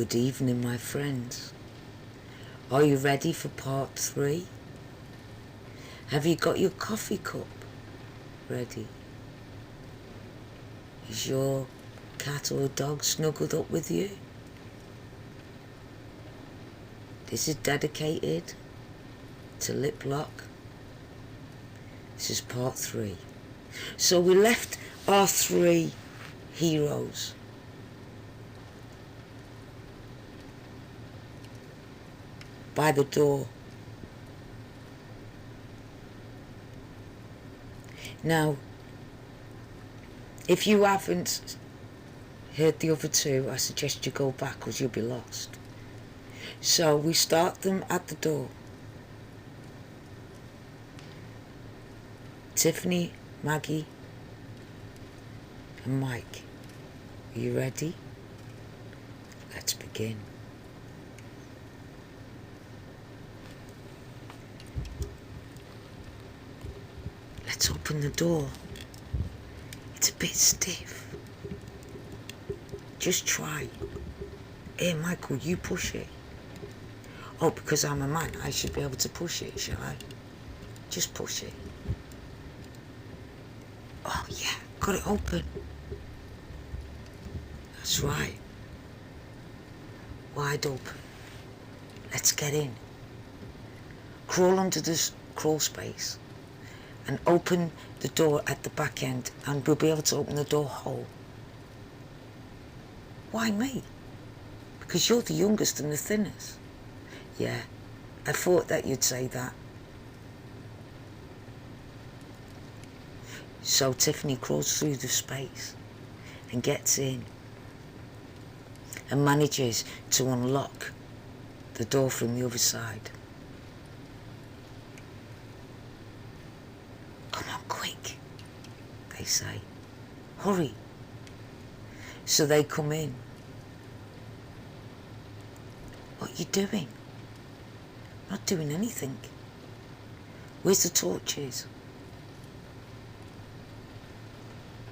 Good evening, my friends. Are you ready for part 3? Have you got your coffee cup ready? Is your cat or dog snuggled up with you? This is dedicated to LIPLOCK. This is part 3. So we left our 3 heroes. By the door. Now, if you haven't heard the other 2, I suggest you go back because you'll be lost. So we start them at the door. Tiffany, Maggie, and Mike. Are you ready? Let's begin. Let's open the door. It's a bit stiff. Just try. Hey, Michael, you push it. Oh, because I'm a man, I should be able to push it, shall I? Just push it. Oh, yeah, got it open. That's right. Wide open. Let's get in. Crawl under this crawl space and open the door at the back end, and we'll be able to open the door whole. Why me? Because you're the youngest and the thinnest. Yeah, I thought that you'd say that. So Tiffany crawls through the space and gets in and manages to unlock the door from the other side. Come on, quick, they say. Hurry. So they come in. What are you doing? Not doing anything. Where's the torches?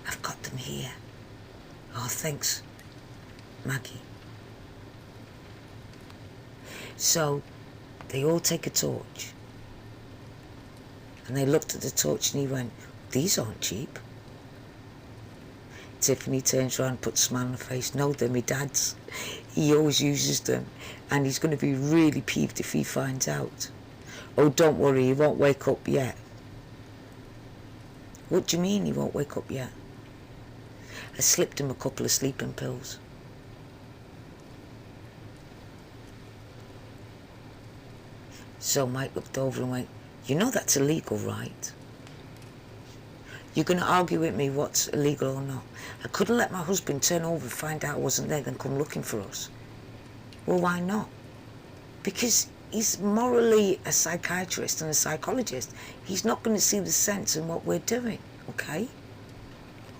I've got them here. Oh, thanks, Maggie. So they all take a torch. And they looked at the torch and he went, these aren't cheap. Tiffany turns around and puts a smile on her face. No, they're my dad's. He always uses them. And he's going to be really peeved if he finds out. Oh, don't worry, he won't wake up yet. What do you mean he won't wake up yet? I slipped him a couple of sleeping pills. So Mike looked over and went, you know that's illegal, right? You're going to argue with me what's illegal or not. I couldn't let my husband turn over and find out I wasn't there, then come looking for us. Well, why not? Because he's morally a psychiatrist and a psychologist. He's not going to see the sense in what we're doing, okay?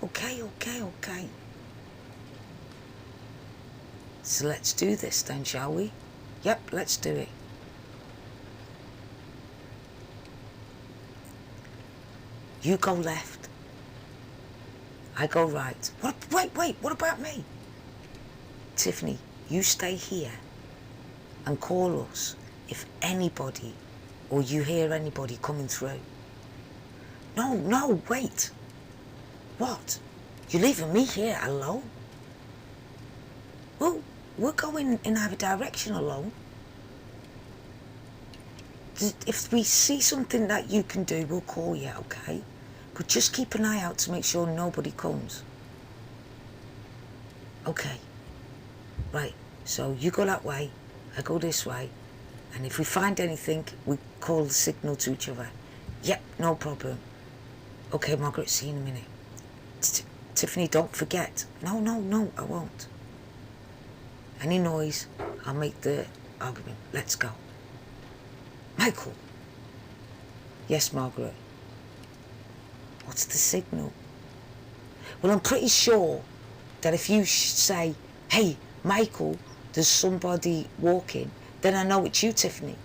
Okay. So let's do this then, shall we? Yep, let's do it. You go left. I go right. Wait, what about me? Tiffany, you stay here and call us if anybody or you hear anybody coming through. No, wait. What? You're leaving me here alone? Well, we're going in either direction alone. If we see something that you can do, we'll call you, okay? But just keep an eye out to make sure nobody comes. Okay. Right, so you go that way, I go this way, and if we find anything, we call the signal to each other. Yep, no problem. Okay, Margaret, see you in a minute. Tiffany, don't forget. No, I won't. Any noise, I'll make the argument. Let's go. Michael. Yes, Margaret. What's the signal? Well, I'm pretty sure that if you say, hey, Michael, there's somebody walking, then I know it's you, Tiffany.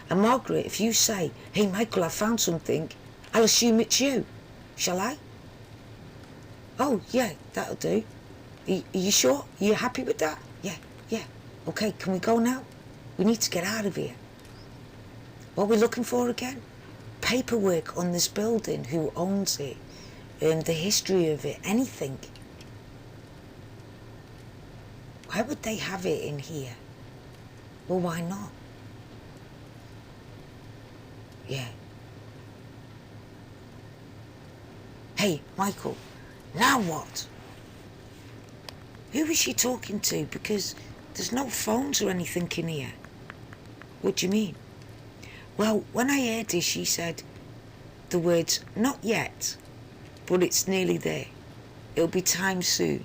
And Margaret, if you say, hey, Michael, I found something, I'll assume it's you. Shall I? Oh, yeah, that'll do. Are you sure? Are you happy with that? Okay, can we go now? We need to get out of here. What are we looking for again? Paperwork on this building, who owns it, the history of it, anything. Why would they have it in here? Well, why not? Yeah. Hey, Michael, now what? Who is she talking to? Because there's no phones or anything in here. What do you mean? Well, when I heard her, she said the words, not yet, but it's nearly there. It'll be time soon.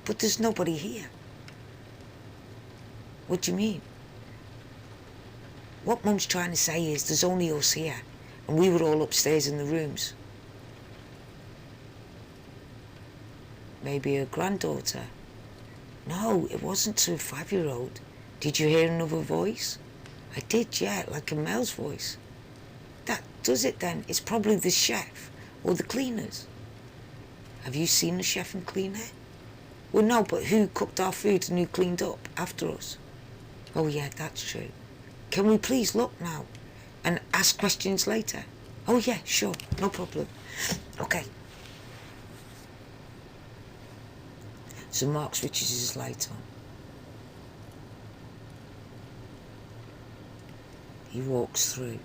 But there's nobody here. What do you mean? What Mum's trying to say is there's only us here, and we were all upstairs in the rooms. Maybe her granddaughter. No, it wasn't to a 5-year-old. Did you hear another voice? I did, yeah, like a male's voice. That does it then. It's probably the chef or the cleaners. Have you seen the chef and cleaner? Well, no, but who cooked our food and who cleaned up after us? Oh, yeah, that's true. Can we please look now and ask questions later? Oh, yeah, sure, no problem. Okay. So Mark switches his light on. He walks through.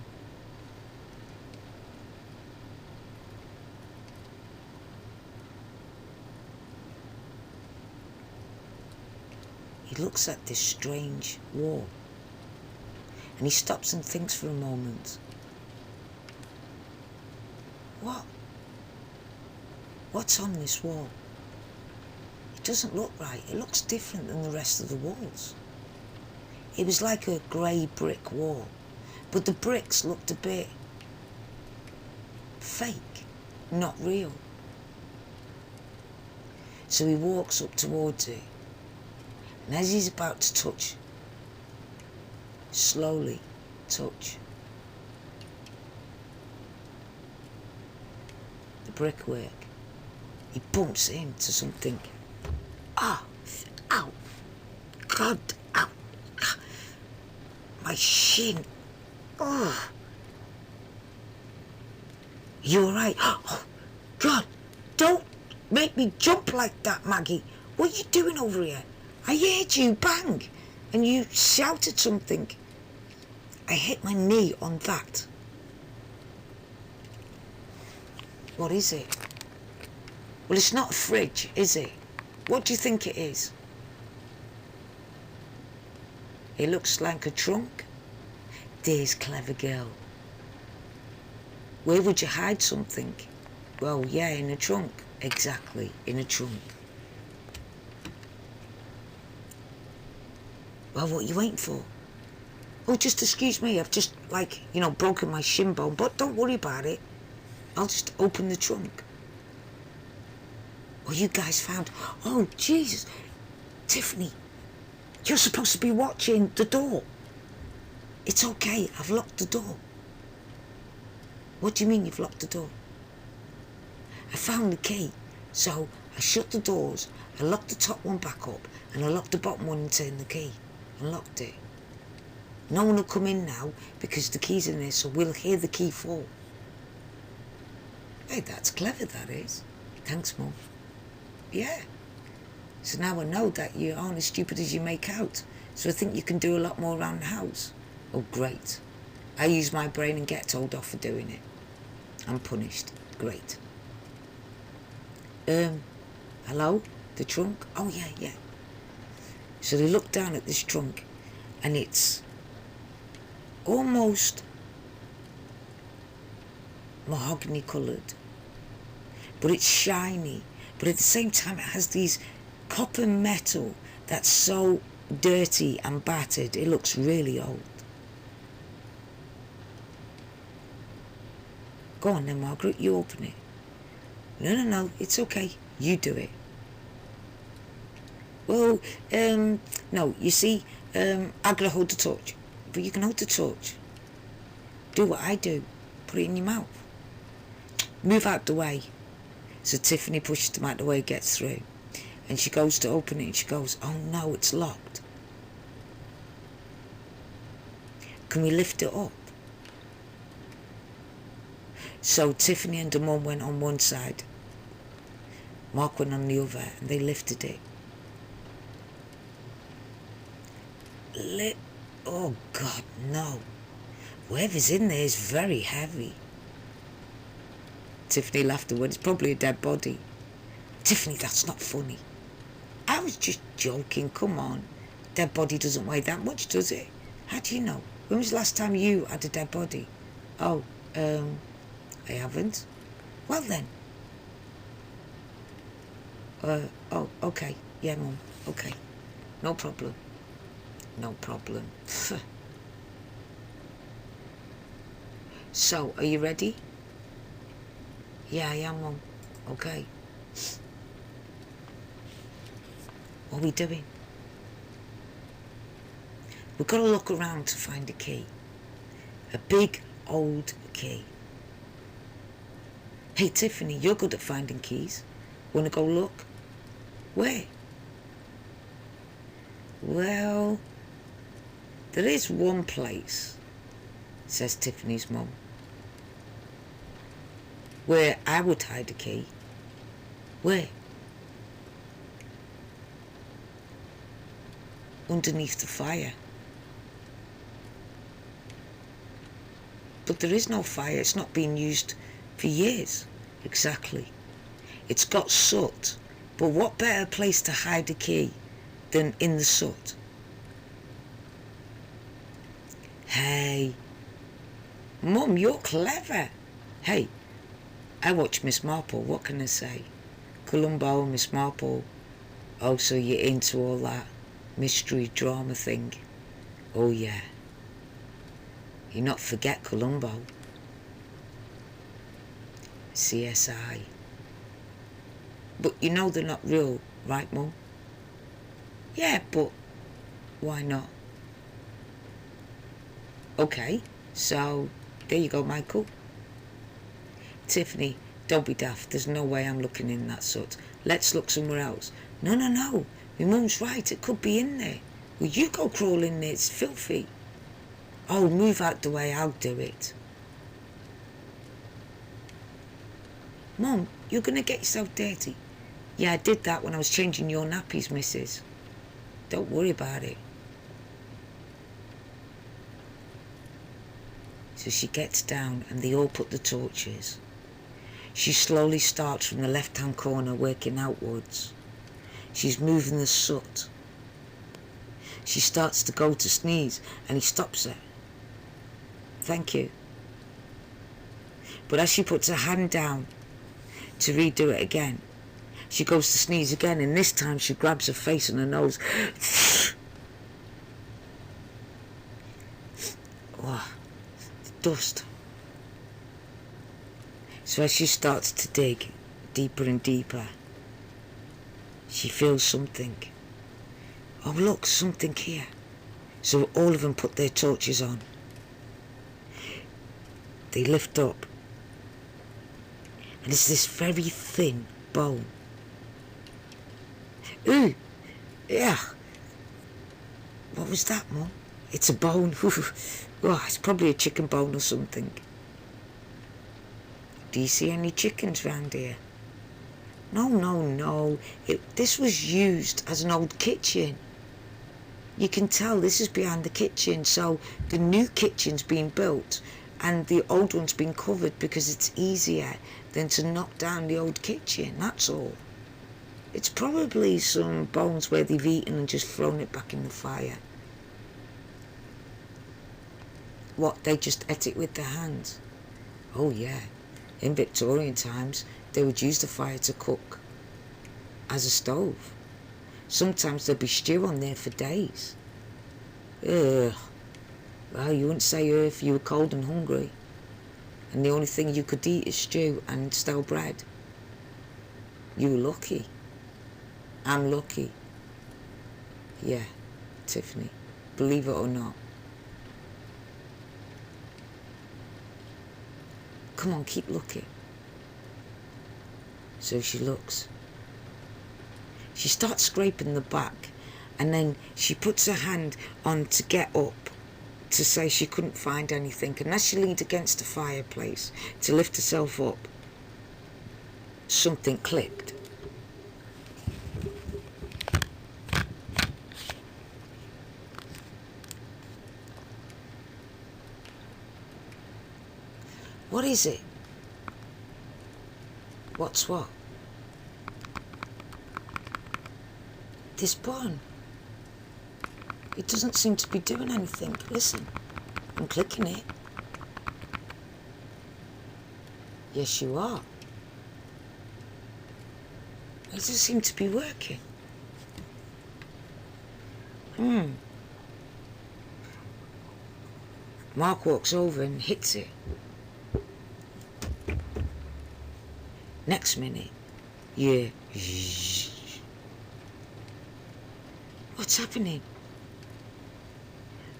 He looks at this strange wall, and he stops and thinks for a moment. What's on this wall? It doesn't look right. It looks different than the rest of the walls. It was like a grey brick wall, but the bricks looked a bit fake, not real. So he walks up towards it, and as he's about to touch, slowly touch the brickwork, he bumps into something. Ah, ow, God, ow, my shin, oh. You alright? Oh, God, don't make me jump like that, Maggie. What are you doing over here? I heard you bang, and you shouted something. I hit my knee on that. What is it? Well, it's not a fridge, is it? What do you think it is? It looks like a trunk. There's clever girl. Where would you hide something? Well, yeah, in a trunk. Exactly, in a trunk. Well, what are you waiting for? Oh, just excuse me, I've just, broken my shin bone, but don't worry about it. I'll just open the trunk. Well, you guys found... Oh, Jesus. Tiffany, you're supposed to be watching the door. It's okay, I've locked the door. What do you mean you've locked the door? I found the key, so I shut the doors, I locked the top one back up, and I locked the bottom one and turned the key, and locked it. No one will come in now, because the key's in there, so we'll hear the key fall. Hey, that's clever, that is. Thanks, Mum. Yeah. So now I know that you aren't as stupid as you make out, so I think you can do a lot more around the house. Oh, great. I use my brain and get told off for doing it. I'm punished. Great. Hello? The trunk? Oh, yeah. So they look down at this trunk, and it's almost mahogany coloured, but it's shiny, but at the same time it has these copper metal that's so dirty and battered it looks really old. Go on then, Margaret, you open it. No, it's okay, you do it. Well, no, you see, I gotta hold the torch, but you can hold the torch. Do what I do, put it in your mouth. Move out the way. So Tiffany pushes them out the way, gets through, And she goes to open it and she goes, oh no, it's locked. Can we lift it up? So Tiffany and her mum went on one side. Mark went on the other and they lifted it. Oh God, no. Whatever's in there is very heavy. Tiffany laughed and went, it's probably a dead body. Tiffany, that's not funny. I was just joking, come on. Dead body doesn't weigh that much, does it? How do you know? When was the last time you had a dead body? Oh, I haven't. Well then. Oh, okay. Yeah, Mum, okay. No problem. No problem. So, are you ready? Yeah, I am, Mum. Okay. What are we doing? We've got to look around to find a key. A big, old key. Hey, Tiffany, you're good at finding keys. Want to go look? Where? Well, there is one place, says Tiffany's mum, where I would hide a key. Where? Underneath the fire. But there is no fire. It's not been used for years. Exactly. It's got soot. But what better place to hide a key than in the soot? Hey. Mum, you're clever. Hey, I watch Miss Marple. What can I say? Columbo, Miss Marple. Oh, so you're into all that mystery drama thing? Oh, yeah. You not forget Columbo. CSI. But you know they're not real, right, Mum? Yeah, but why not? Okay, so there you go, Michael. Tiffany, don't be daft. There's no way I'm looking in that soot. Let's look somewhere else. No. My mum's right. It could be in there. Well, you go crawl in there. It's filthy. Oh, move out the way. I'll do it. Mum, you're going to get yourself dirty. Yeah, I did that when I was changing your nappies, missus. Don't worry about it. So she gets down and they all put the torches. She slowly starts from the left-hand corner, working outwards. She's moving the soot. She starts to go to sneeze and he stops her. Thank you. But as she puts her hand down to redo it again, she goes to sneeze again, and this time she grabs her face and her nose. Oh, dust. So as she starts to dig deeper and deeper, she feels something. Oh look, something here. So all of them put their torches on. They lift up. And it's this very thin bone. Ooh, yeah. What was that, Mum? It's a bone. Oh, it's probably a chicken bone or something. Do you see any chickens round here? No. This was used as an old kitchen. You can tell this is behind the kitchen, so the new kitchen's being built and the old one's been covered because it's easier than to knock down the old kitchen, that's all. It's probably some bones where they've eaten and just thrown it back in the fire. What, they just ate it with their hands? Oh yeah, in Victorian times they would use the fire to cook as a stove. Sometimes there'd be stew on there for days. Ugh. Well, you wouldn't say if you were cold and hungry and the only thing you could eat is stew and stale bread. You were lucky. I'm lucky. Yeah, Tiffany, believe it or not. Come on, keep looking. So she looks. She starts scraping the back, and then she puts her hand on to get up to say she couldn't find anything, and as she leaned against the fireplace to lift herself up, something clicked. What is it? What's what? This button. It doesn't seem to be doing anything. Listen, I'm clicking it. Yes, you are. It doesn't seem to be working. Mark walks over and hits it. Next minute, yeah. What's happening?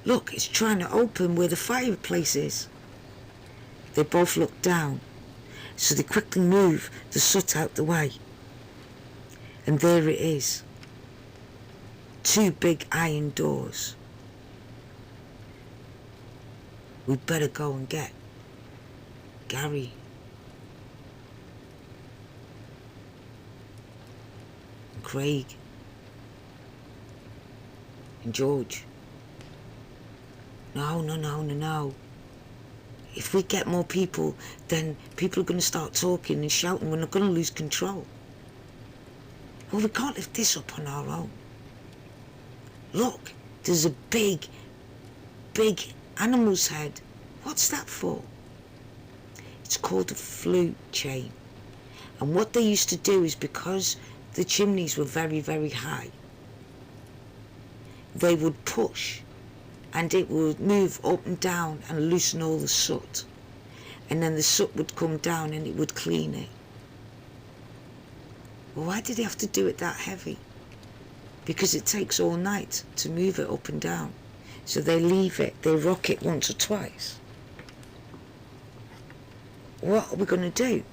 Look, it's trying to open where the fireplace is. They both look down, so they quickly move the soot out the way. And there it is. 2 big iron doors. We'd better go and get Gary. And Craig. And George. No. If we get more people, then people are going to start talking and shouting. We're not going to lose control. Well, we can't lift this up on our own. Look, there's a big animal's head. What's that for? It's called a flute chain. And what they used to do is, because the chimneys were very, very high, they would push, and it would move up and down and loosen all the soot. And then the soot would come down and it would clean it. Well, why did they have to do it that heavy? Because it takes all night to move it up and down. So they leave it, they rock it once or twice. What are we going to do?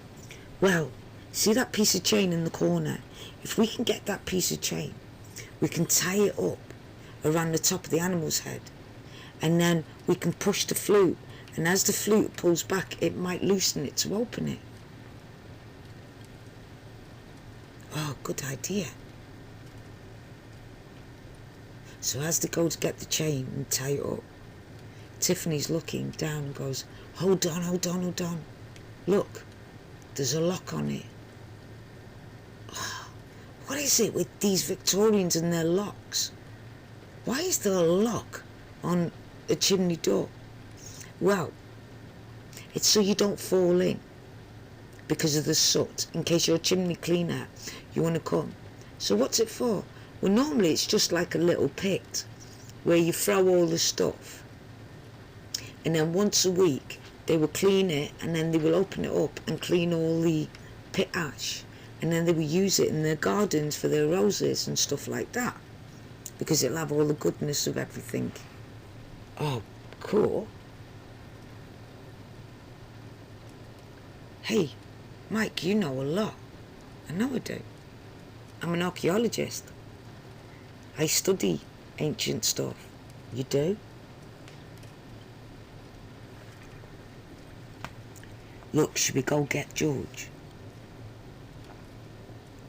Well, see that piece of chain in the corner? If we can get that piece of chain, we can tie it up around the top of the animal's head, and then we can push the flute, and as the flute pulls back, it might loosen it to open it. Oh, good idea. So as they go to get the chain and tie it up, Tiffany's looking down and goes, hold on. Look, there's a lock on it. Oh, what is it with these Victorians and their locks? Why is there a lock on a chimney door? Well, it's so you don't fall in because of the soot, in case you're a chimney cleaner, you want to come. So what's it for? Well, normally it's just like a little pit where you throw all the stuff, and then once a week they will clean it, and then they will open it up and clean all the pit ash, and then they will use it in their gardens for their roses and stuff like that, because it'll have all the goodness of everything. Oh, cool. Hey, Mike, you know a lot. I know I do. I'm an archaeologist. I study ancient stuff. You do? Look, should we go get George?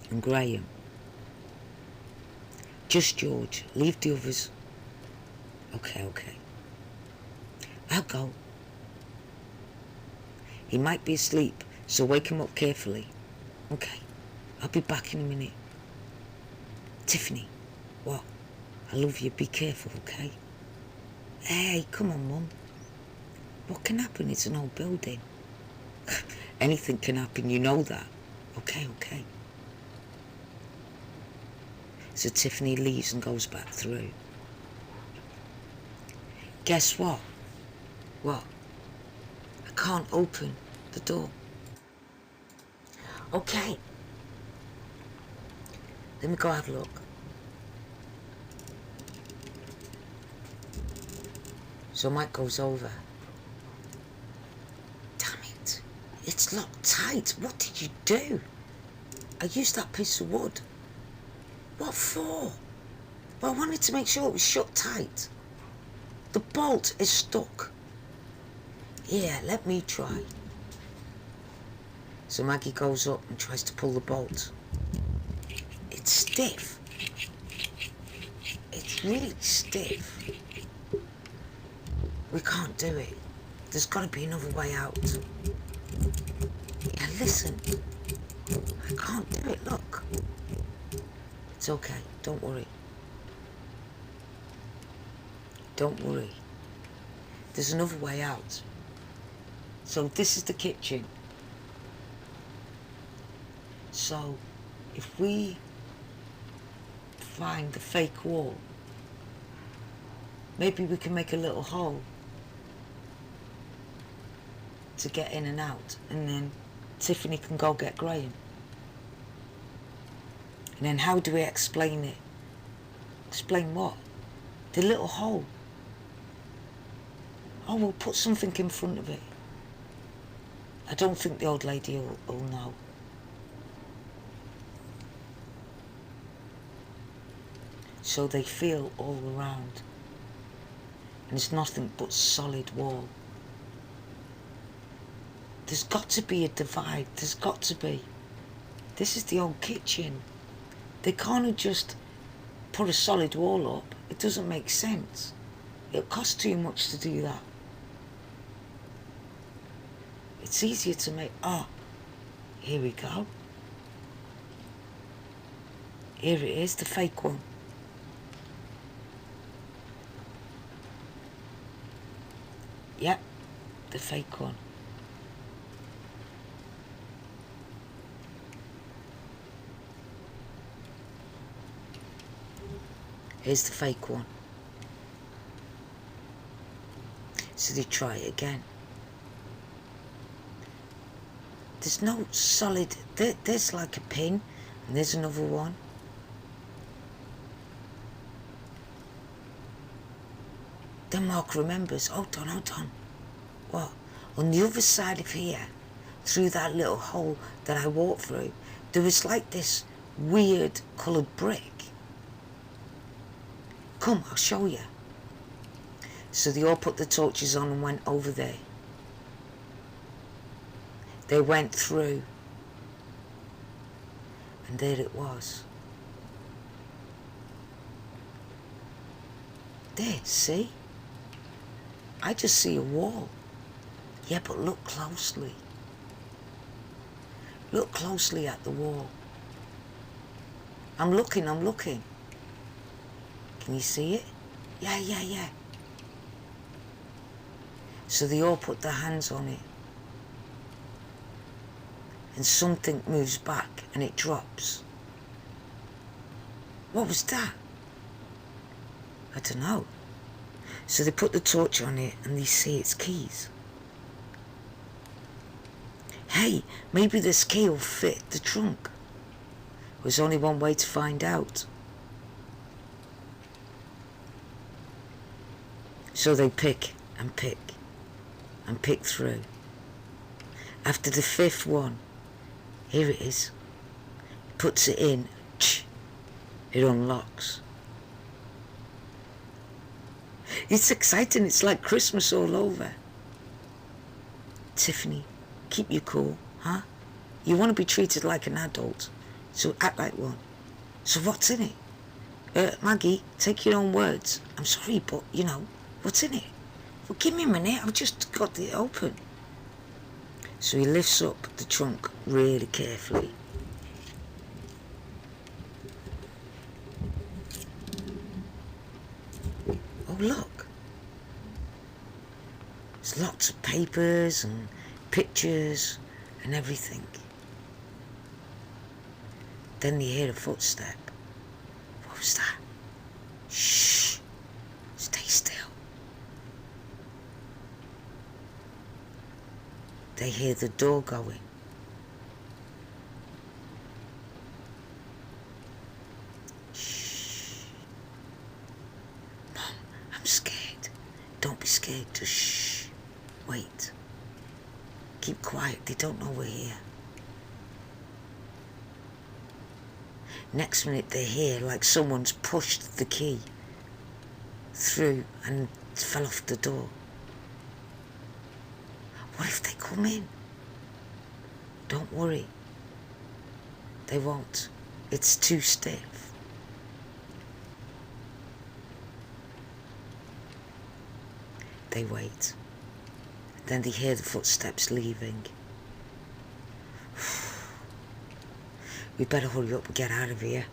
And Graham? Just George. Leave the others. Okay. I'll go. He might be asleep, so wake him up carefully. Okay, I'll be back in a minute. Tiffany, what? I love you, be careful, okay? Hey, come on, Mum. What can happen? It's an old building. Anything can happen, you know that. Okay. So Tiffany leaves and goes back through. Guess what? What? I can't open the door. Okay. Let me go have a look. So Mike goes over. Damn it. It's locked tight. What did you do? I used that piece of wood. What for? Well, I wanted to make sure it was shut tight. The bolt is stuck. Here, let me try. So Maggie goes up and tries to pull the bolt. It's stiff. It's really stiff. We can't do it. There's got to be another way out. Yeah, listen. I can't do it, look. It's okay, don't worry. Don't worry. There's another way out. So this is the kitchen. So if we find the fake wall, maybe we can make a little hole to get in and out, and then Tiffany can go get Graham. And then how do we explain it? Explain what? The little hole. Oh, we'll put something in front of it. I don't think the old lady will know. So they feel all around. And it's nothing but solid wall. There's got to be a divide. There's got to be. This is the old kitchen. They can't just put a solid wall up. It doesn't make sense. It'll cost too much to do that. It's easier to make... Oh, here we go. Here it is, the fake one. Yep, the fake one. Here's the fake one. So they try it again. There's no solid... There's like a pin, and there's another one. Then Mark remembers, hold on. What? On the other side of here, through that little hole that I walked through, there was like this weird coloured brick. Come, I'll show you. So they all put the torches on and went over there. They went through. And there it was. There, see? I just see a wall. Yeah, but look closely. Look closely at the wall. I'm looking. Can you see it? Yeah. So they all put their hands on it. And something moves back and it drops. What was that? I don't know. So they put the torch on it and they see its keys. Hey, maybe this key will fit the trunk. There's only one way to find out. So they pick and pick through. After the fifth one, here it is. He puts it in, it unlocks. It's exciting, it's like Christmas all over. Tiffany, keep you cool, huh? You want to be treated like an adult, so act like one. So what's in it? Maggie, take your own words. I'm sorry, but, you know, what's in it? Well, give me a minute, I've just got it open. So he lifts up the trunk really carefully. Oh, look. There's lots of papers and pictures and everything. Then they hear a footstep. What was that? Shh. Stay still. They hear the door going. Shh. Mom, I'm scared. Don't be scared, just shh. Wait. Keep quiet, they don't know we're here. Next minute they hear like someone's pushed the key through and fell off the door. What if they come in? Don't worry. They won't. It's too stiff. They wait. Then they hear the footsteps leaving. We better hurry up and get out of here.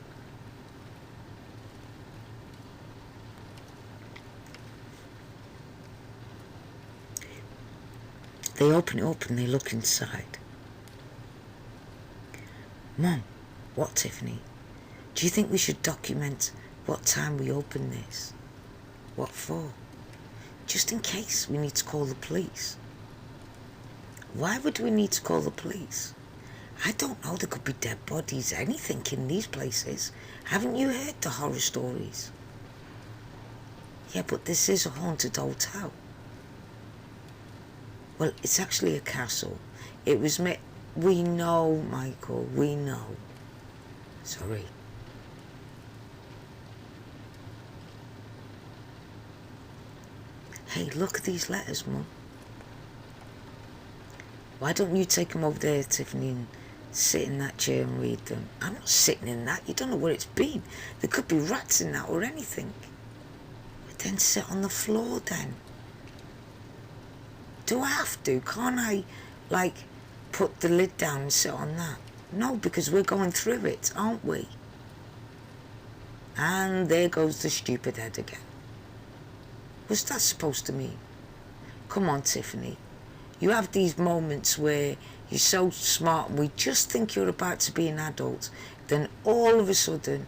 They open it up and they look inside. Mum, what, Tiffany? Do you think we should document what time we opened this? What for? Just in case we need to call the police. Why would we need to call the police? I don't know, there could be dead bodies, anything in these places. Haven't you heard the horror stories? Yeah, but this is a haunted hotel. Well, it's actually a castle. It was made... We know, Michael, we know. Sorry. Hey, look at these letters, Mum. Why don't you take them over there, Tiffany, and sit in that chair and read them? I'm not sitting in that. You don't know where it's been. There could be rats in that or anything. But then sit on the floor then. Do I have to? Can't I, like, put the lid down and sit on that? No, because we're going through it, aren't we? And there goes the stupid head again. What's that supposed to mean? Come on, Tiffany. You have these moments where you're so smart and we just think you're about to be an adult. Then all of a sudden,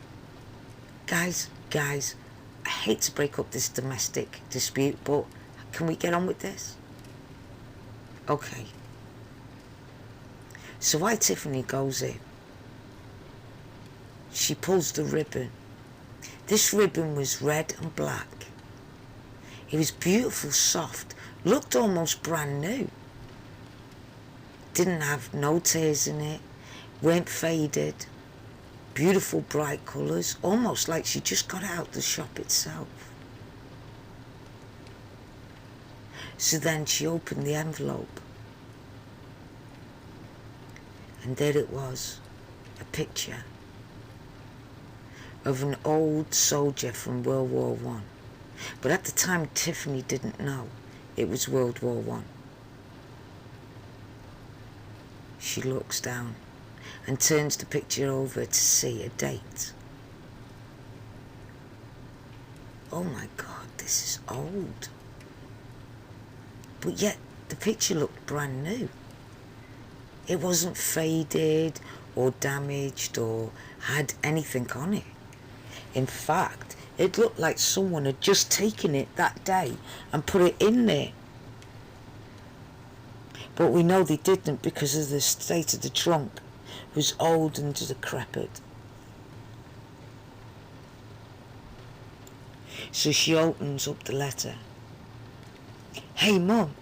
guys, I hate to break up this domestic dispute, but can we get on with this? Okay. So while Tiffany goes in, she pulls the ribbon. This ribbon was red and black. It was beautiful, soft, looked almost brand new. Didn't have no tears in it, weren't faded. Beautiful bright colours, almost like she just got out the shop itself. So then she opened the envelope. And there it was, a picture of an old soldier from World War I. But at the time, Tiffany didn't know it was World War I. She looks down and turns the picture over to see a date. Oh my God, this is old. But yet, the picture looked brand new. It wasn't faded or damaged or had anything on it. In fact, it looked like someone had just taken it that day and put it in there. But we know they didn't because of the state of the trunk. It was old and decrepit. So she opens up the letter. Hey, Mum.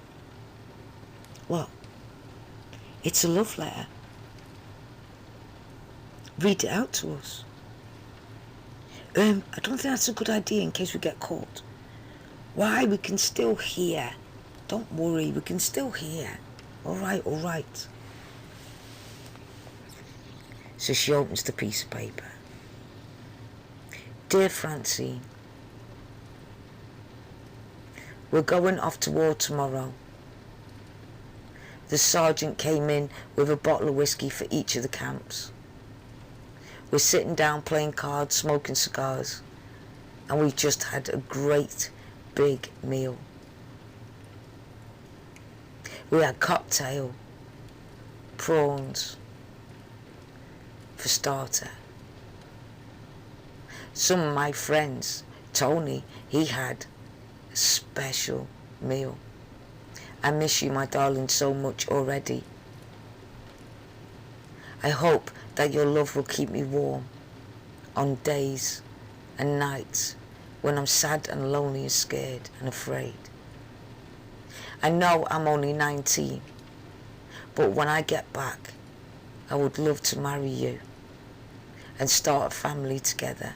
What? It's a love letter. Read it out to us. I don't think that's a good idea in case we get caught. Why? We can still hear. Don't worry, we can still hear. All right. So she opens the piece of paper. Dear Francine, we're going off to war tomorrow. The sergeant came in with a bottle of whiskey for each of the camps. We're sitting down playing cards, smoking cigars, and we've just had a great big meal. We had cocktail, prawns, for starter. Some of my friends, Tony, he had a special meal. I miss you, my darling, so much already. I hope that your love will keep me warm on days and nights when I'm sad and lonely and scared and afraid. I know I'm only 19, but when I get back, I would love to marry you and start a family together.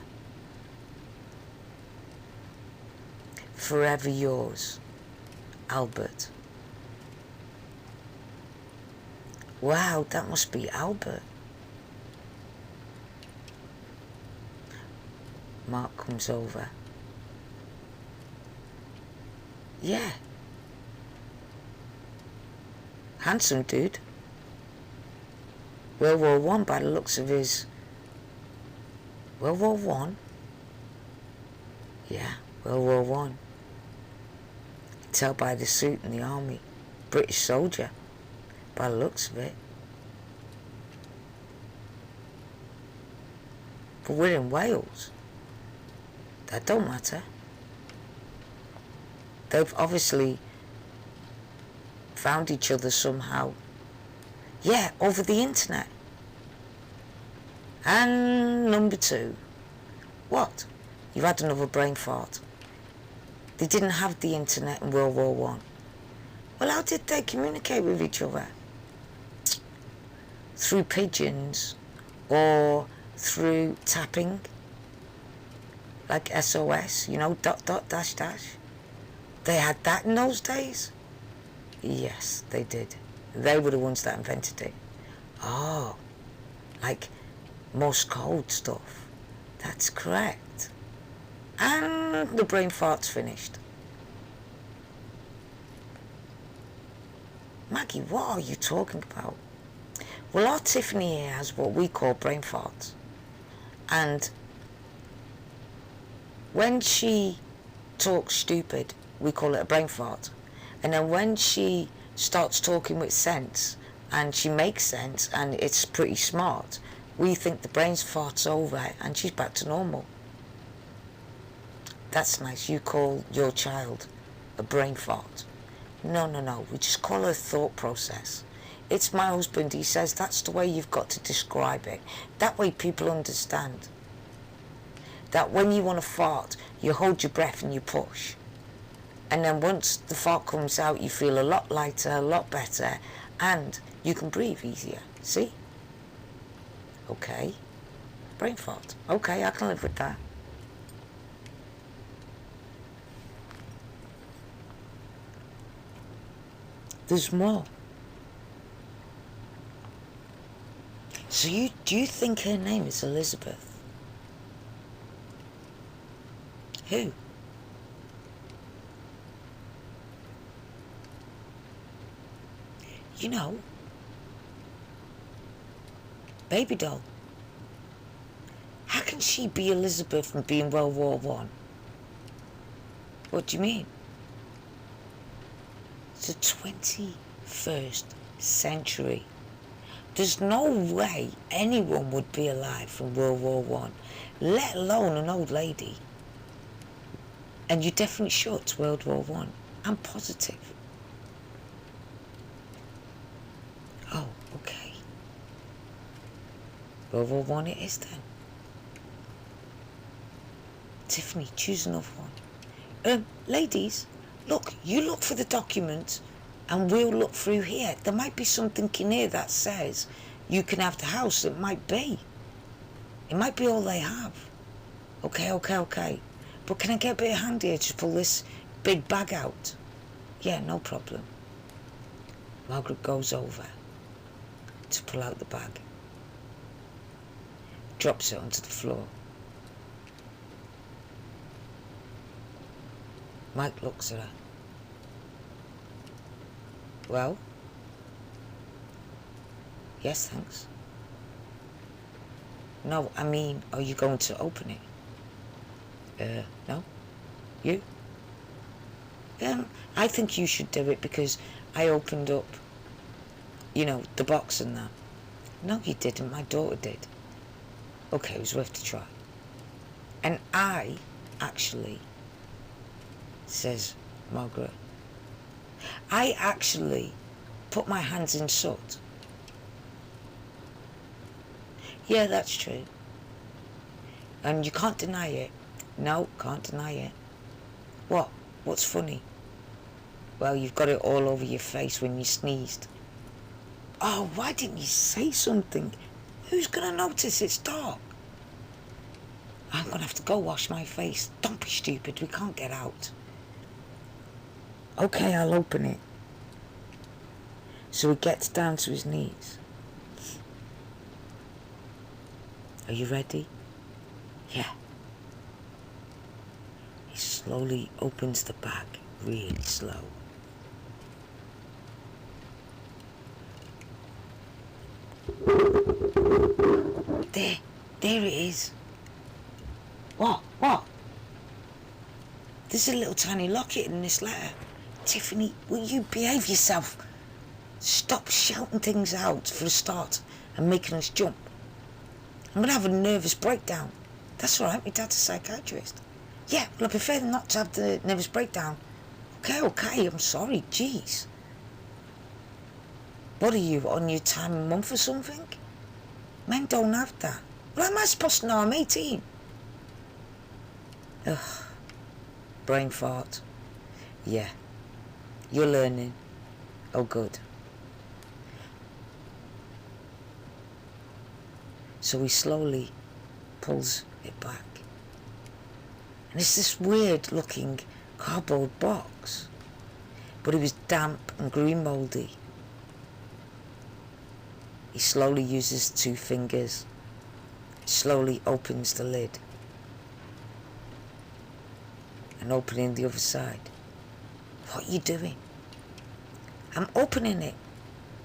Forever yours, Albert. Wow, that must be Albert. Mark comes over. Yeah. Handsome dude. World War One by the looks of his... World War One? Yeah, World War One. Tell by the suit in the army. British soldier, by the looks of it. But we're in Wales. That don't matter. They've obviously found each other somehow. Yeah, over the internet. And number 2. What? You've had another brain fart. They didn't have the internet in World War One. Well, how did they communicate with each other? Through pigeons or through tapping? Like SOS, you know, ... They had that in those days? Yes, they did. They were the ones that invented it. Oh, like Morse code stuff. That's correct. And the brain fart's finished. Maggie, what are you talking about? Well, our Tiffany here has what we call brain farts. And when she talks stupid, we call it a brain fart. And then when she starts talking with sense, and she makes sense, and it's pretty smart, we think the brain fart's over, and she's back to normal. That's nice. You call your child a brain fart. No, no, no. We just call it a thought process. It's my husband. He says that's the way you've got to describe it. That way people understand. That when you want to fart, you hold your breath and you push. And then once the fart comes out, you feel a lot lighter, a lot better, and you can breathe easier. See? Okay. Brain fart. Okay, I can live with that. There's more. So do you think her name is Elizabeth? Who? You know, baby doll. How can she be Elizabeth and be in World War One? What do you mean? It's the 21st century. There's no way anyone would be alive from World War One, let alone an old lady. And you're definitely sure it's World War One. I'm positive. Oh, okay. World War One it is then. Tiffany, choose another one. Ladies, look, you look for the document and we'll look through here. There might be something in here that says you can have the house. It might be. It might be all they have. Okay. But can I get a bit of hand here to pull this big bag out? Yeah, no problem. Margaret goes over to pull out the bag. Drops it onto the floor. Mike looks at her. Well? Yes, thanks. No, I mean, are you going to open it? No? You? I think you should do it because I opened up, you know, the box and that. No, you didn't. My daughter did. Okay, it was worth a try. And I, actually, says Margaret, I actually put my hands in soot. Yeah, that's true. And you can't deny it. No, can't deny it. What? What's funny? Well, you've got it all over your face when you sneezed. Oh, why didn't you say something? Who's gonna notice? It's dark. I'm going to have to go wash my face. Don't be stupid, we can't get out. Okay, I'll open it. So he gets down to his knees. Are you ready? Yeah. He slowly opens the bag, really slow. There it is. What? There's a little tiny locket in this letter. Tiffany, will you behave yourself? Stop shouting things out for a start and making us jump. I'm going to have a nervous breakdown. That's all right, my dad's a psychiatrist. Yeah, well, I prefer not to have the nervous breakdown. Okay, I'm sorry, jeez. What are you, on your time a month or something? Men don't have that. Well, am I supposed to know I'm 18? Ugh. Brain fart. Yeah. You're learning. Oh, good. So he slowly pulls it back. And it's this weird looking cardboard box. But it was damp and green mouldy. He slowly uses 2 fingers. Slowly opens the lid. And opening the other side. What are you doing? I'm opening it.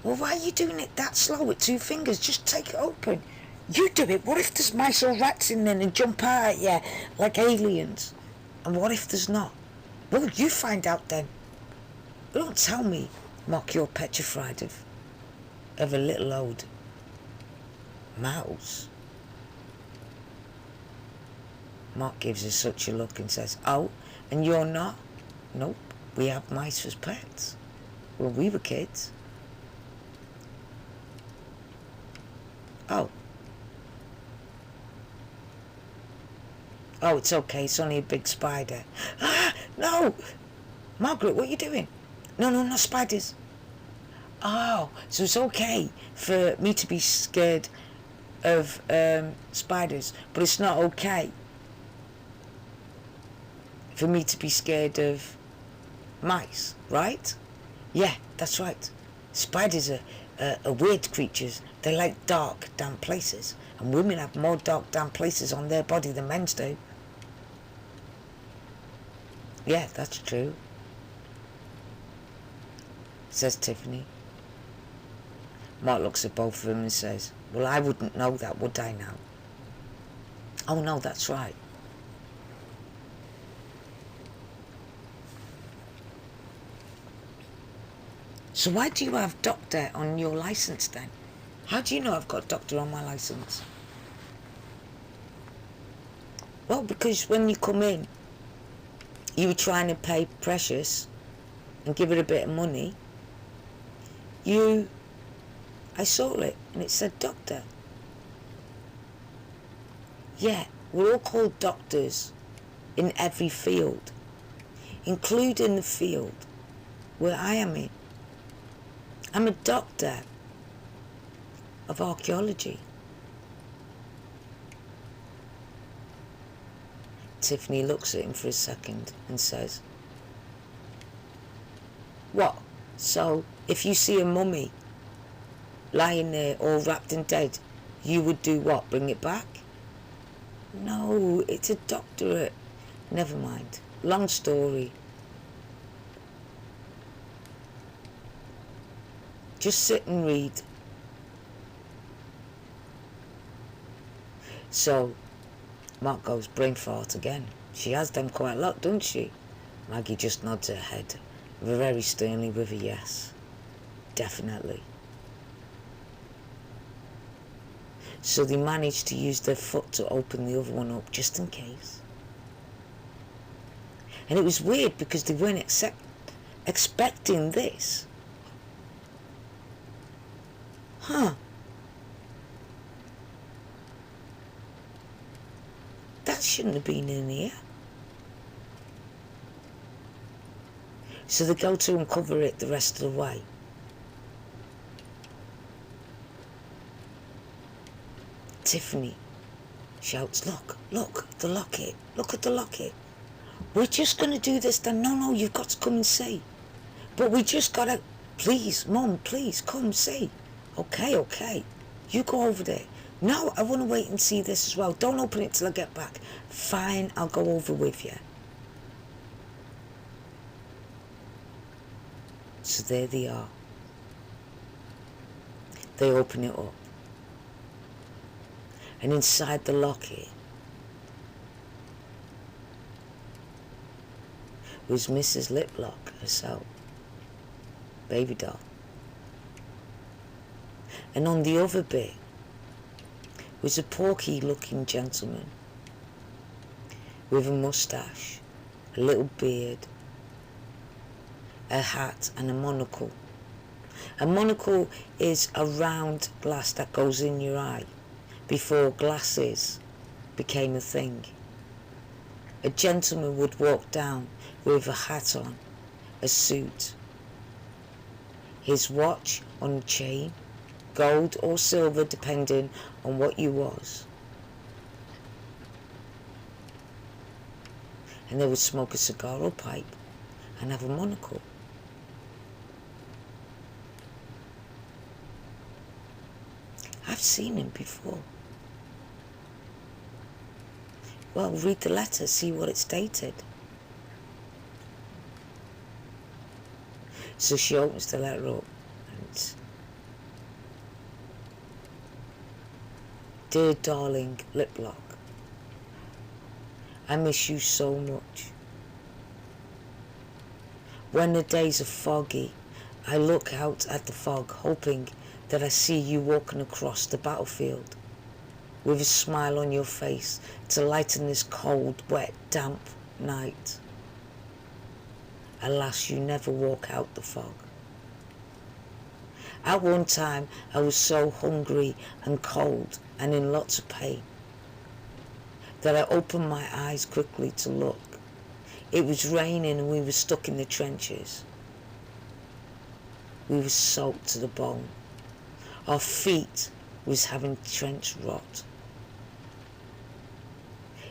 Well, why are you doing it that slow with 2 fingers? Just take it open. You do it. What if there's mice or rats in there and jump out at you like aliens? And what if there's not? Well, you find out then. Don't tell me, Mark, you're petrified of a little old mouse. Mark gives us such a look and says, oh, and you're not? Nope, we have mice as pets. When we were kids. Oh, it's okay, it's only a big spider. Ah, no! Margaret, what are you doing? No, not spiders. Oh, so it's okay for me to be scared of spiders, but it's not okay for me to be scared of mice, right? Yeah, that's right. Spiders are weird creatures. They like dark, damp places, and women have more dark, damp places on their body than men's do. Yeah, that's true, says Tiffany. Mark looks at both of them and says, well, I wouldn't know that, would I now? Oh no, that's right. So why do you have doctor on your license then? How do you know I've got doctor on my license? Well, because when you come in, you were trying to pay Precious and give her a bit of money. I saw it and it said doctor. Yeah, we're all called doctors in every field, including the field where I am in. I'm a doctor of archaeology. Tiffany looks at him for a second and says, what? So if you see a mummy lying there all wrapped and dead, you would do what? Bring it back? No, it's a doctorate. Never mind. Long story. Just sit and read. So Mark goes, brain fart again. She has them quite a lot, doesn't she? Maggie just nods her head, very sternly with a yes. Definitely. So they managed to use their foot to open the other one up, just in case. And it was weird because they weren't expecting this. Huh. That shouldn't have been in here. So they go to uncover it the rest of the way. Tiffany shouts, look, the locket, look at the locket. We're just going to do this then. No, you've got to come and see. But we just got to, please, Mum, please, come see. Okay, you go over there. No, I want to wait and see this as well. Don't open it till I get back. Fine, I'll go over with you. So there they are. They open it up. And inside the locket was Mrs. LIPLOCK herself, baby doll. And on the other bit was a porky looking gentleman with a moustache, a little beard, a hat and a monocle. A monocle is a round glass that goes in your eye before glasses became a thing. A gentleman would walk down with a hat on, a suit, his watch on a chain, gold or silver depending on what you was. And they would smoke a cigar or pipe and have a monocle. I've seen him before. Well, read the letter, see what it's dated. So she opens the letter up and, dear darling LIPLOCK, I miss you so much. When the days are foggy, I look out at the fog, hoping that I see you walking across the battlefield with a smile on your face to lighten this cold, wet, damp night. Alas, you never walk out the fog. At one time, I was so hungry and cold and in lots of pain that I opened my eyes quickly to look. It was raining and we were stuck in the trenches. We were soaked to the bone. Our feet was having trench rot.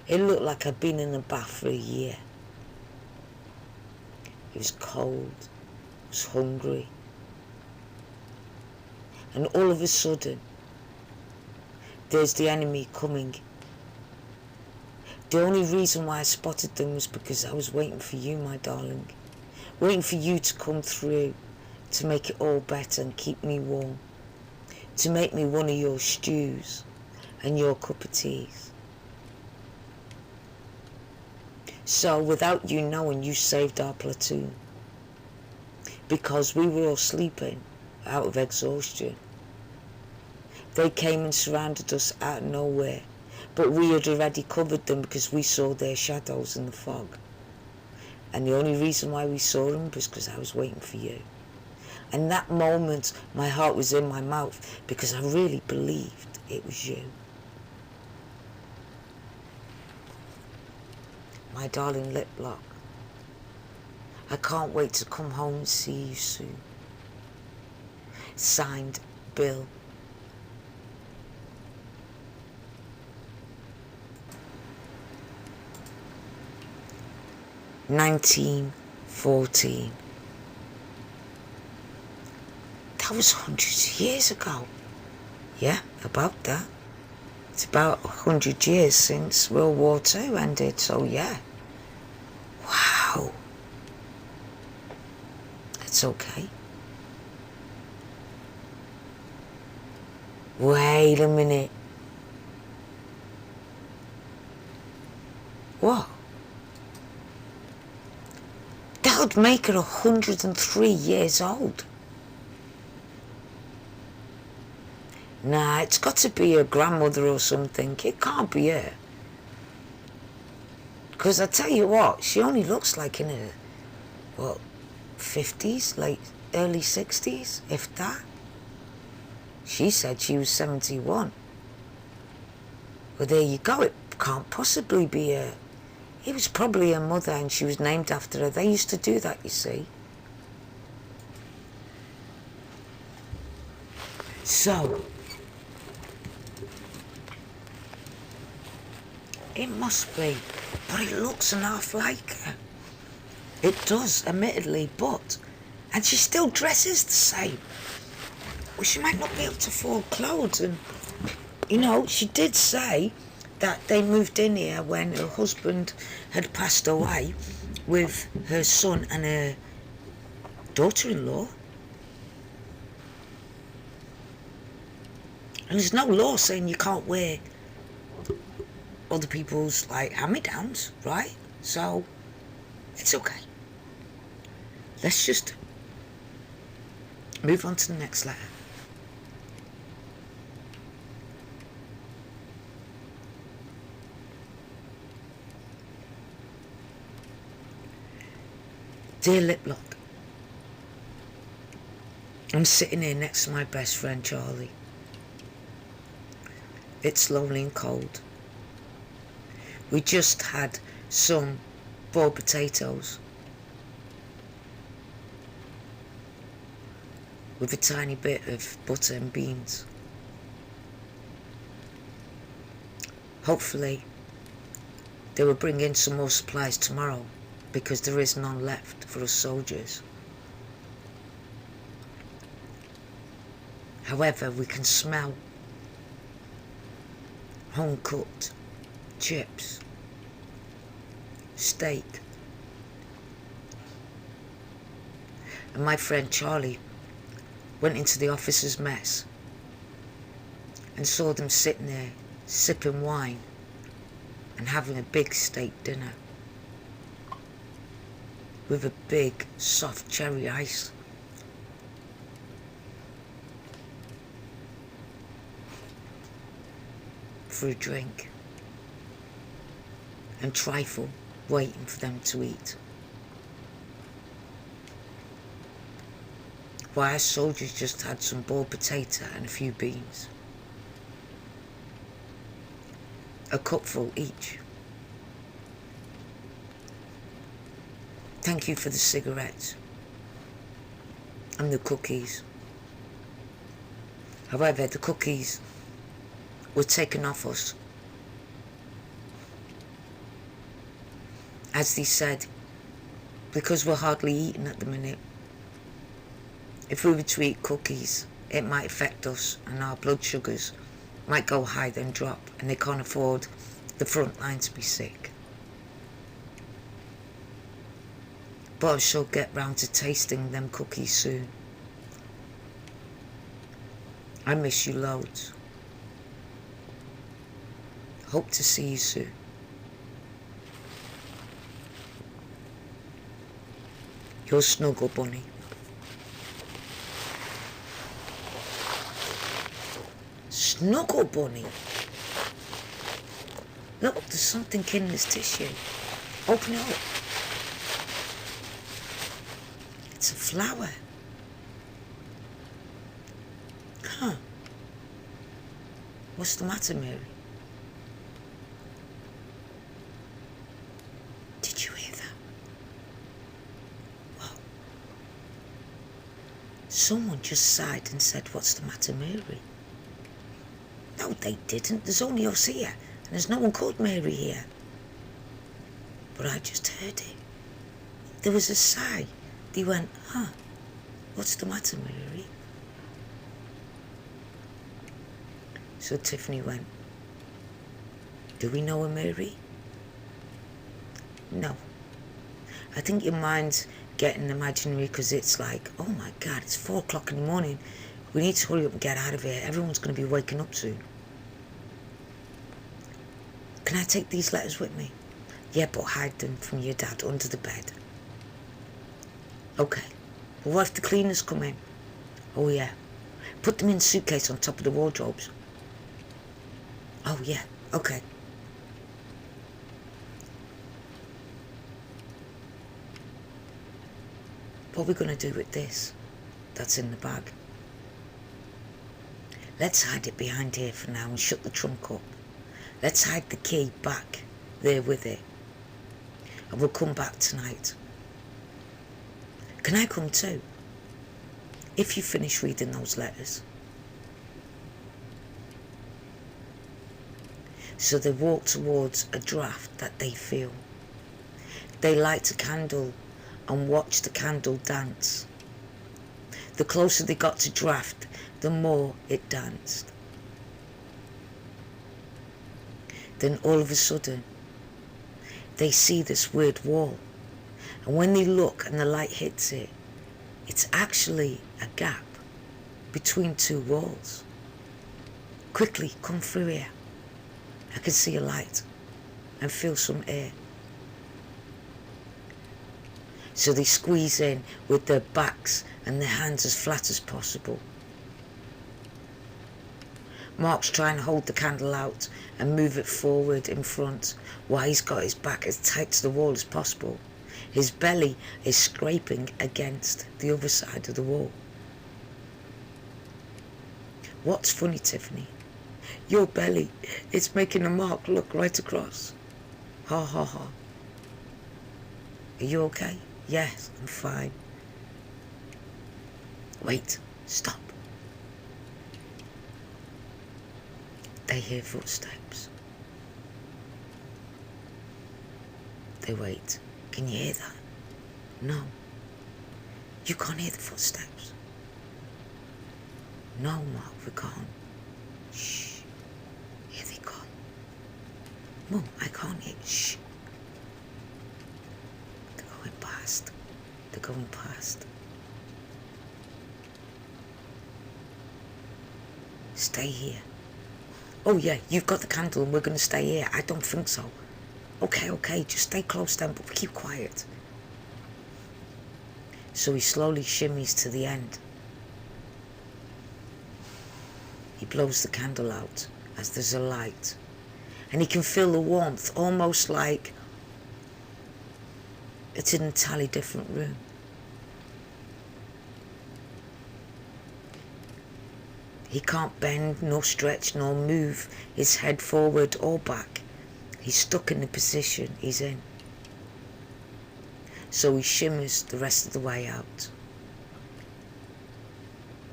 It looked like I'd been in a bath for a year. It was cold, I was hungry. And all of a sudden, there's the enemy coming. The only reason why I spotted them was because I was waiting for you, my darling. Waiting for you to come through, to make it all better and keep me warm. To make me one of your stews and your cup of teas. So without you knowing, you saved our platoon. Because we were all sleeping out of exhaustion. They came and surrounded us out of nowhere. But we had already covered them because we saw their shadows in the fog. And the only reason why we saw them was because I was waiting for you. And that moment, my heart was in my mouth because I really believed it was you. My darling LIPLOCK, I can't wait to come home and see you soon. Signed, Bill. (1914). That was hundreds of years ago. Yeah, about that. It's about 100 years since World War II ended, so yeah. Wow. That's okay. Wait a minute. What? That would make her 103 years old. Nah, it's got to be her grandmother or something. It can't be her. Because I tell you what, she only looks like in her, 50s, late, early 60s, if that. She said she was 71. Well, there you go. It can't possibly be her. It was probably her mother and she was named after her. They used to do that, you see. So, It must be. But it looks an half like her. It does, admittedly, but... And she still dresses the same. Well, she might not be able to afford clothes. And, you know, she did say that they moved in here when her husband had passed away with her son and her daughter-in-law. And there's no law saying you can't wear other people's, like, hand-me-downs, right? So, it's okay. Let's just move on to the next letter. Dear LIPLOCK, I'm sitting here next to my best friend Charlie. It's lonely and cold. We just had some boiled potatoes with a tiny bit of butter and beans. Hopefully they will bring in some more supplies tomorrow, because there is none left for us soldiers. However, we can smell home-cooked chips, steak. And my friend Charlie went into the officers' mess and saw them sitting there sipping wine and having a big steak dinner with a big soft cherry ice. For a drink, and trifle waiting for them to eat. While our soldiers just had some boiled potato and a few beans. A cupful each. Thank you for the cigarettes and the cookies. However, the cookies were taken off us. As they said, because we're hardly eating at the minute. If we were to eat cookies, it might affect us and our blood sugars might go high then drop, and they can't afford the front line to be sick. But I shall get round to tasting them cookies soon. I miss you loads. Hope to see you soon. Your Snuggle Bunny. Snuggle Bunny? Look, there's something in this tissue. Open it up. It's a flower. Huh. What's the matter, Mary? Did you hear that? What? Someone just sighed and said, "What's the matter, Mary?" No, they didn't. There's only us here. And there's no one called Mary here. But I just heard it. There was a sigh. They went, "Huh, what's the matter, Mary?" So Tiffany went, "Do we know a Mary?" No. I think your mind's getting imaginary because it's like, oh my God, it's 4 o'clock in the morning. We need to hurry up and get out of here. Everyone's going to be waking up soon. Can I take these letters with me? Yeah, but hide them from your dad under the bed. Okay. But what if the cleaners come in? Oh yeah. Put them in the suitcase on top of the wardrobes. Oh yeah. Okay. What are we going to do with this that's in the bag? Let's hide it behind here for now and shut the trunk up. Let's hide the key back there with it. And we'll come back tonight. Can I come too? If you finish reading those letters. So they walk towards a draft that they feel. They light a candle and watch the candle dance. The closer they got to draft, the more it danced. Then all of a sudden, they see this weird wall. And when they look and the light hits it, it's actually a gap between two walls. Quickly, come through here. I can see a light and feel some air. So they squeeze in with their backs and their hands as flat as possible. Mark's trying to hold the candle out and move it forward in front while he's got his back as tight to the wall as possible. His belly is scraping against the other side of the wall. What's funny, Tiffany? Your belly, it's making a mark look right across. Ha ha ha. Are you okay? Yes, I'm fine. Wait, stop. They hear footsteps. They wait. Can you hear that? No. You can't hear the footsteps. No, Mark, we can't. Shh. Here they come. Mum, I can't hear. Shh. They're going past. They're going past. Stay here. Oh yeah, you've got the candle and we're going to stay here. I don't think so. Okay, just stay close then, but keep quiet. So he slowly shimmies to the end. He blows the candle out as there's a light. And he can feel the warmth, almost like it's in an entirely different room. He can't bend, nor stretch, nor move his head forward or back. He's stuck in the position he's in. So he shimmers the rest of the way out.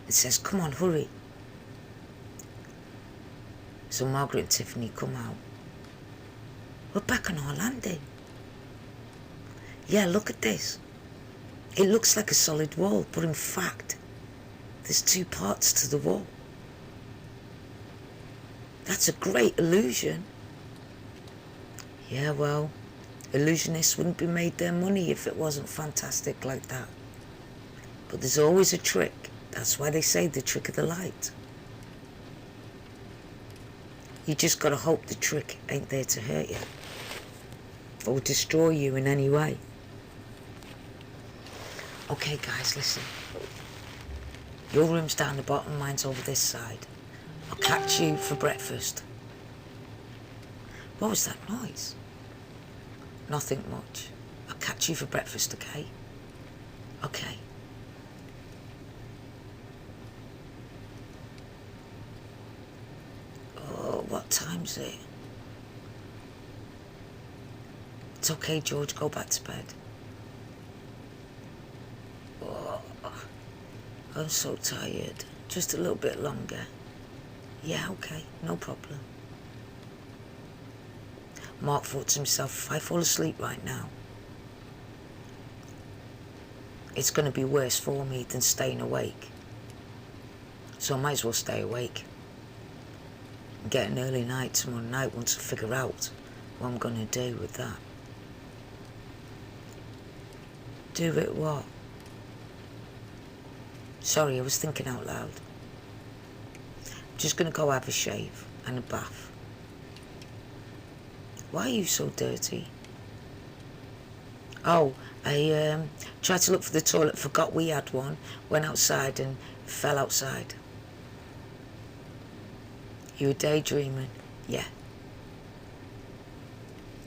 It says, come on, hurry. So Margaret and Tiffany come out. We're back on our landing. Yeah, look at this. It looks like a solid wall, but in fact, there's two parts to the wall. That's a great illusion. Yeah, well, illusionists wouldn't be made their money if it wasn't fantastic like that. But there's always a trick. That's why they say the trick of the light. You just gotta hope the trick ain't there to hurt you or destroy you in any way. Okay guys, listen. Your room's down the bottom, mine's over this side. I'll catch you for breakfast. What was that noise? Nothing much. I'll catch you for breakfast, okay? Okay. Oh, what time's it? It's okay, George, go back to bed. Oh, I'm so tired. Just a little bit longer. Yeah, okay, no problem. Mark thought to himself, if I fall asleep right now, it's going to be worse for me than staying awake. So I might as well stay awake and get an early night tomorrow night once I figure out what I'm going to do with that. Do it what? Sorry, I was thinking out loud. I'm just going to go have a shave and a bath. Why are you so dirty? Oh, I tried to look for the toilet, forgot we had one, went outside and fell outside. You were daydreaming? Yeah.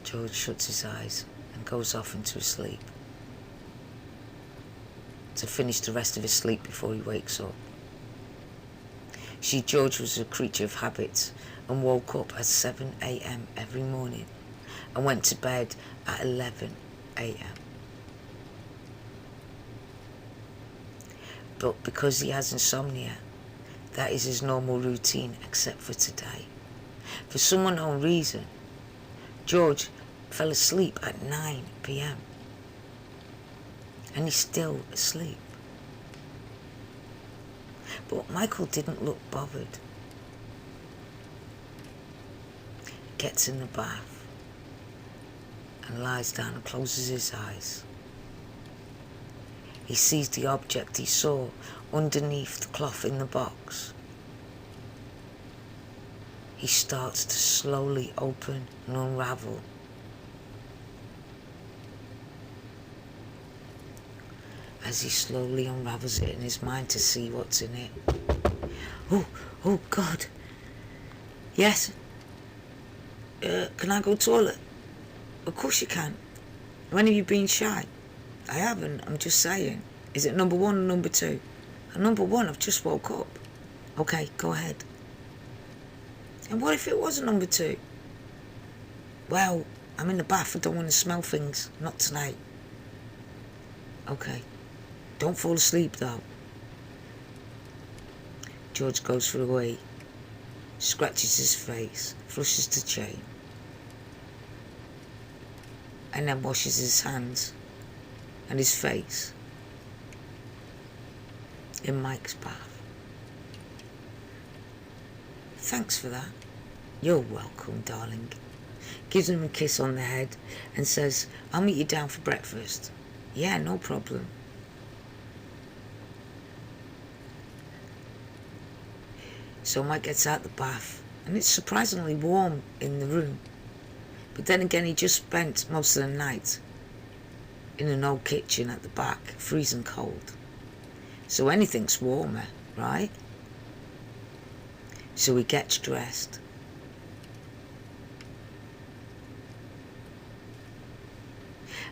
George shuts his eyes and goes off into sleep to finish the rest of his sleep before he wakes up. George was a creature of habits and woke up at 7 a.m. every morning and went to bed at 11 a.m. But because he has insomnia, that is his normal routine except for today. For some unknown reason, George fell asleep at 9 p.m. and he's still asleep. But Michael didn't look bothered. Gets in the bath and lies down and closes his eyes. He sees the object he saw underneath the cloth in the box. He starts to slowly open and unravel. As he slowly unravels it in his mind to see what's in it. Oh God. Yes. Can I go toilet? Of course you can. When have you been shy? I haven't, I'm just saying. Is it number 1 or number 2? Number 1, I've just woke up. Okay, go ahead. And what if it was a number 2? Well, I'm in the bath, I don't want to smell things. Not tonight. Okay. Don't fall asleep though. George goes for a wee, scratches his face, flushes the chain, and then washes his hands and his face in Mike's bath. Thanks for that. You're welcome, darling. Gives him a kiss on the head and says, I'll meet you down for breakfast. Yeah, no problem. So Mike gets out the bath, and it's surprisingly warm in the room. But then again, he just spent most of the night in an old kitchen at the back, freezing cold. So anything's warmer, right? So he gets dressed.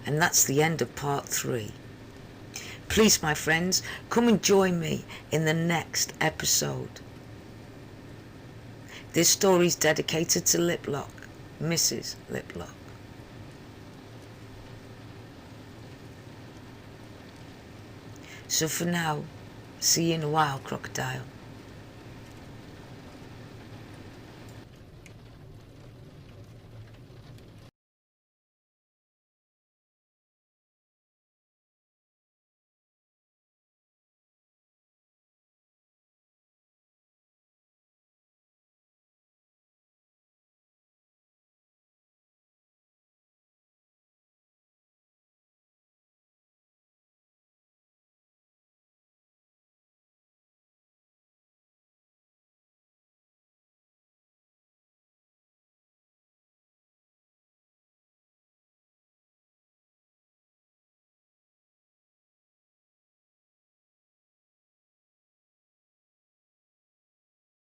And that's the end of part 3. Please, my friends, come and join me in the next episode. This story is dedicated to LIPLOCK, Mrs. LIPLOCK. So for now, see you in a while, crocodile.